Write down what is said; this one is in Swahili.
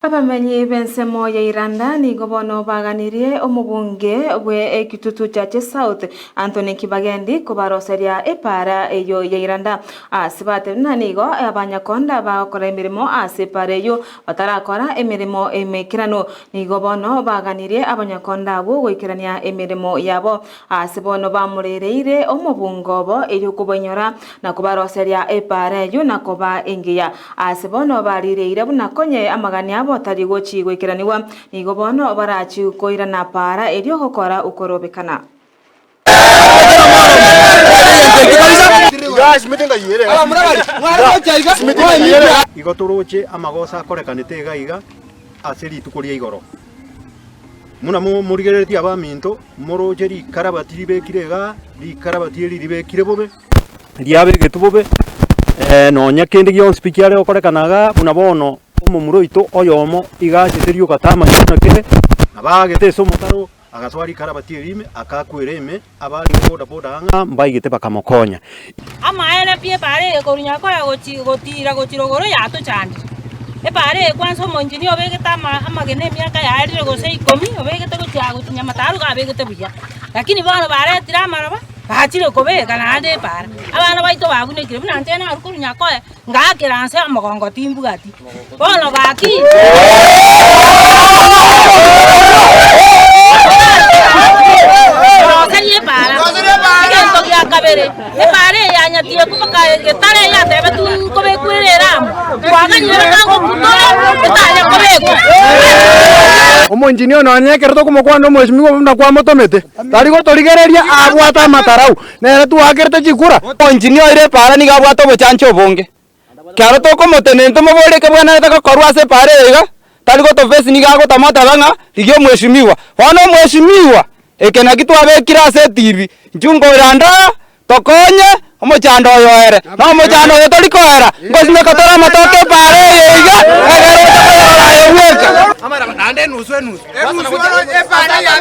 Abamenyi b'ensemo ya Iranda nigo bono baganirie omubunge bwe Kitutu Church South Anthony Kibagendi kubaroseria epara eyo ya Iranda asibate nigo abanyakonda bakora emirimo asepara eyo batarakora emirimo emekirano nigo bono baganirie abanyakonda abo goikerania emirimo yabo asibono bamurereire omubungo bo eyo kubonyora na kubaroseria epara eyo nakoba engiya asibono barireire bunakonye amagania tari gochi gwikiraniwa nigo bono barachi koira na para erio gukora ukorobekana igotoroche amagosa akorekanite gaiga aseri tukoria igoro muna murigeretie abaminto moroche rikarabati ribekirega rikarabati ribekire bobe riabegetu bobe nonya kindi gyo speaker okorekanaga buna bono omumuro ito oyomo igacheterio gatama nake abagete somotaro agaswari karabati erime akakwireme abari boda boda anga mbaigete bakamokonya amaene pie pare korunya ko gotira gochirogoro yato chandi e pare kwanso monjini obegeta amagene miaka yaerire gose 10 obegete gotia gotinya mataru gabegete buya lakini bana bare tira maraba bachire kobeka nande para abana baito babunekire bunante na rukurunya ko ngakiranse amagongo timbugati bono baki Rosalie kabere e pare yanya tie kubaka getare ya tebe tu kobe kwirera kwaganyira kango kutore betale kobeko omonjini ono nyekerto kumukwano mweshimigo na kwa motomete tari gotorigereria abwata matarau nere tu akerte chikura onjini oire para ni gabwato bochancho bonge kyaro to komotenento mogore ke bwana ta korwa se pare ega tari gotofesi ni gago tamata banga ligyo mweshimiwa ono mweshimiwa ekena kitu abekira se TV njungo iranda tokonye omochando yoere no mochando yotori koera ngosime katora matoke pare yiga agaro to koera yeweka amara nande nusu e pare ya